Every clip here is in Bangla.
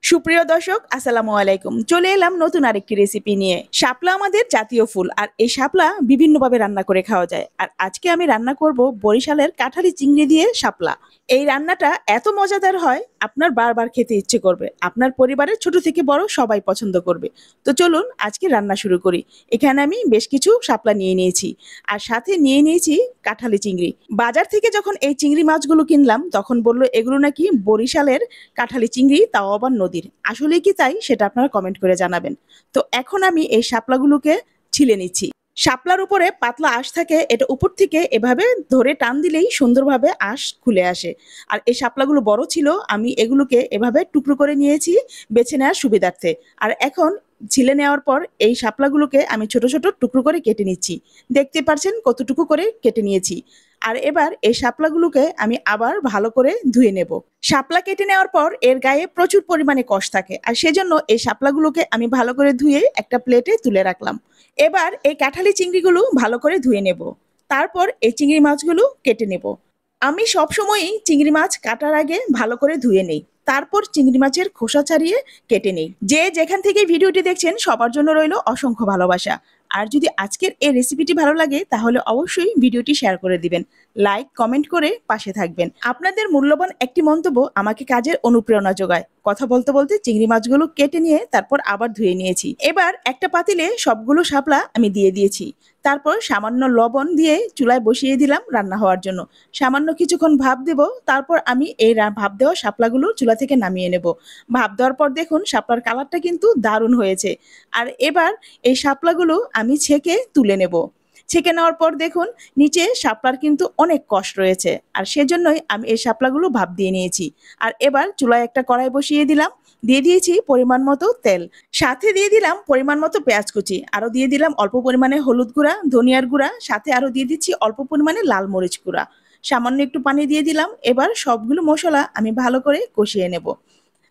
সুপ্রিয় দর্শক আসসালামু আলাইকুম। চলে এলাম নতুন আরেকটি রেসিপি নিয়ে। শাপলা আমাদের জাতীয় ফুল, আর এই শাপলা বিভিন্নভাবে রান্না করে খাওয়া যায়। আর আজকে আমি রান্না করব বরিশালের কাঁঠালি চিংড়ি দিয়ে শাপলা। এই রান্নাটা এত মজাদার হয়, আপনার বারবার খেতে ইচ্ছে করবে। আপনার পরিবারের ছোট থেকে বড় সবাই পছন্দ করবে। তো চলুন আজকে রান্না শুরু করি। এখানে আমি বেশ কিছু শাপলা নিয়ে নিয়েছি, আর সাথে নিয়ে নিয়েছি কাঁঠালি চিংড়ি। বাজার থেকে যখন এই চিংড়ি মাছগুলো কিনলাম তখন বললো এগুলো নাকি বরিশালের কাঁঠালি চিংড়ি, তাও আবার নদীর। আসলে কি তাই সেটা আপনারা কমেন্ট করে জানাবেন। তো এখন আমি এই শাপলাগুলোকে ছিলে নিচ্ছি। শাপলার উপরে পাতলা আঁশ থাকে, এটা উপর থেকে এভাবে ধরে টান দিলেই সুন্দরভাবে আঁশ খুলে আসে। আর এই শাপলাগুলো বড় ছিল, আমি এগুলোকে এভাবে টুকরো করে নিয়েছি বেছে নেওয়ার সুবিধার্থে। আর এখন ছিলে নেওয়ার পর এই শাপলাগুলোকে আমি ছোট ছোট টুকরো করে কেটে নিচ্ছি। দেখতে পাচ্ছেন কতটুকু করে কেটে নিয়েছি। আর এবার এই শাপলাগুলোকে আমি আবার ভালো করে ধুয়ে নেব। শাপলা কেটে নেওয়ার পর এর গায়ে প্রচুর পরিমাণে কষ থাকে, আর সেজন্য এই শাপলাগুলোকে আমি ভালো করে ধুয়ে একটা প্লেটে তুলে রাখলাম। এবার এই কাঁঠালি চিংড়িগুলো ভালো করে ধুয়ে নেব। তারপর এই চিংড়ি মাছগুলো কেটে নেব। আমি সবসময়ই চিংড়ি মাছ কাটার আগে ভালো করে ধুয়ে নেই, তারপর চিংড়ি মাছের খোসা ছাড়িয়ে কেটে নেই। যে যেখান থেকে ভিডিওটি দেখছেন সবার জন্য রইল অসংখ্য ভালোবাসা। আর যদি আজকের এই রেসিপিটি ভালো লাগে তাহলে অবশ্যই ভিডিওটি শেয়ার করে দিবেন, লাইক কমেন্ট করে পাশে থাকবেন। আপনাদের মূল্যবান একটি মন্তব্য আমাকে কাজের অনুপ্রেরণা যোগায়। কথা বলতে বলতে চিংড়ি মাছগুলো কেটে নিয়ে তারপর আবার ধুয়ে নিয়েছি। এবার একটা পাতিলে সবগুলো শাপলা আমি দিয়ে দিয়েছি। তারপর সামান্য লবণ দিয়ে চুলায় বসিয়ে দিলাম রান্না হওয়ার জন্য। সামান্য কিছুক্ষণ ভাপ দেব, তারপর আমি এই ভাপ দেওয়া শাপলাগুলো চুলা থেকে নামিয়ে নেব। ভাপ দেওয়ার পর দেখুন শাপলার কালারটা কিন্তু দারুণ হয়েছে। আর এবার এই শাপলাগুলো আমি ছেঁকে তুলে নেব। ছেঁকে নেওয়ার পর দেখুন নিচে শাপলার কিন্তু অনেক কষ রয়েছে, আর সেজন্যই আমি এই শাপলাগুলো ভাপ দিয়ে নিয়েছি। আর এবার চুলায় একটা কড়াই বসিয়ে দিলাম, দিয়ে দিয়েছি পরিমাণ মতো তেল, সাথে দিয়ে দিলাম পরিমাণ মতো পেঁয়াজ কুচি, আরও দিয়ে দিলাম অল্প পরিমাণে হলুদ গুঁড়া, ধনিয়ার গুঁড়া, সাথে আরও দিয়ে দিচ্ছি অল্প পরিমাণে লাল মরিচ গুঁড়া, সামান্য একটু পানি দিয়ে দিলাম। এবার সবগুলো মশলা আমি ভালো করে কষিয়ে নেব।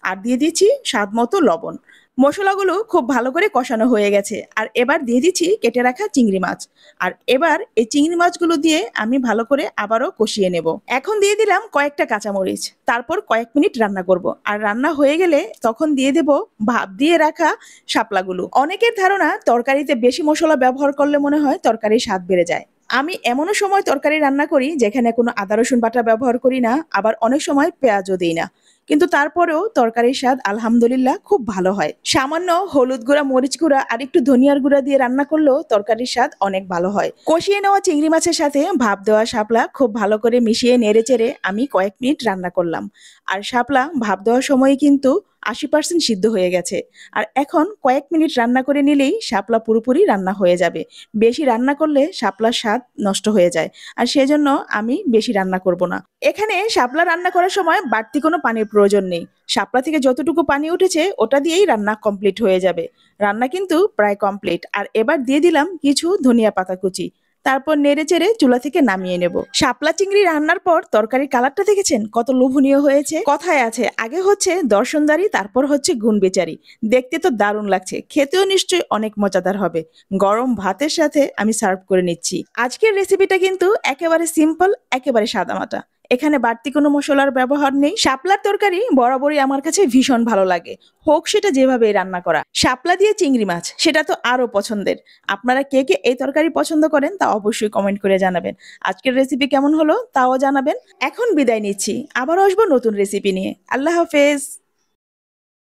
আর দিয়ে দিচ্ছি স্বাদ মতো লবণ। মশলাগুলো খুব ভালো করে কষানো হয়ে গেছে, আর এবার দিয়ে দিচ্ছি কেটে রাখা চিংড়ি মাছ। আর এবার এই চিংড়ি মাছগুলো দিয়ে আমি ভালো করে আবারও কষিয়ে নেব। এখন দিয়ে দিলাম কয়েকটা কাঁচামরিচ, তারপর কয়েক মিনিট রান্না করব। আর রান্না হয়ে গেলে তখন দিয়ে দেব ভাপ দিয়ে রাখা শাপলাগুলো। অনেকের ধারণা তরকারিতে বেশি মশলা ব্যবহার করলে মনে হয় তরকারির স্বাদ বেড়ে যায়। আমি এমনও সময় তরকারি রান্না করি যেখানে কোনো আদা রসুন বাটা ব্যবহার করি না, আবার অনেক সময় পেঁয়াজও দিই না, কিন্তু তারপরেও তরকারির স্বাদ আলহামদুলিল্লাহ খুব ভালো হয়। সামান্য হলুদ গুঁড়া, মরিচ গুঁড়া আর একটু ধনিয়ার গুঁড়া দিয়ে রান্না করলেও তরকারির স্বাদ অনেক ভালো হয়। কষিয়ে নেওয়া চিংড়ি মাছের সাথে ভাপ দেওয়া শাপলা খুব ভালো করে মিশিয়ে নেড়ে চেড়ে আমি কয়েক মিনিট রান্না করলাম। আর শাপলা ভাপ দেওয়ার সময় কিন্তু 80% সিদ্ধ হয়ে গেছে। আর এখন কয়েক মিনিট রান্না করে নিলেই শাপলা পুরোপুরি রান্না হয়ে যাবে। বেশি রান্না করলে শাপলার স্বাদ নষ্ট হয়ে যায়, আর সেজন্য আমি বেশি রান্না করব না। এখানে শাপলা রান্না করার সময় বাড়তি কোনো পানির প্রয়োজন নেই। শাপলা থেকে যতটুকু পানি উঠেছে ওটা দিয়েই রান্না কমপ্লিট হয়ে যাবে। রান্না কিন্তু প্রায় কমপ্লিট। আর এবার দিয়ে দিলাম কিছু ধনিয়া পাতা কুচি, তারপর নেড়ে চেড়ে চুলা থেকে নামিয়ে নেব। শাপলা চিংড়ি রান্নার পর তরকারির কালারটা দেখেছেন কত লোভনীয় হয়েছে। কথায় আছে আগে হচ্ছে দর্শনদারি, তারপর হচ্ছে গুণ বিচারি। দেখতে তো দারুণ লাগছে, খেতেও নিশ্চয়ই অনেক মজাদার হবে। গরম ভাতের সাথে আমি সার্ভ করে নিচ্ছি। আজকের রেসিপিটা কিন্তু একেবারে সিম্পল, একেবারে সাদামাটা। এখানে বাড়তি কোনো মশলার ব্যবহার নেই। শাপলার তরকারি বরাবরই আমার কাছে ভীষণ ভালো লাগে, হোক সেটা যেভাবে রান্না করা। শাপলা দিয়ে চিংড়ি মাছ সেটা তো আরো পছন্দের। আপনারা কে কে এই তরকারি পছন্দ করেন তা অবশ্যই কমেন্ট করে জানাবেন। আজকের রেসিপি কেমন হলো তাও জানাবেন। এখন বিদায় নিচ্ছি, আবার আসবো নতুন রেসিপি নিয়ে। আল্লাহ হাফেজ।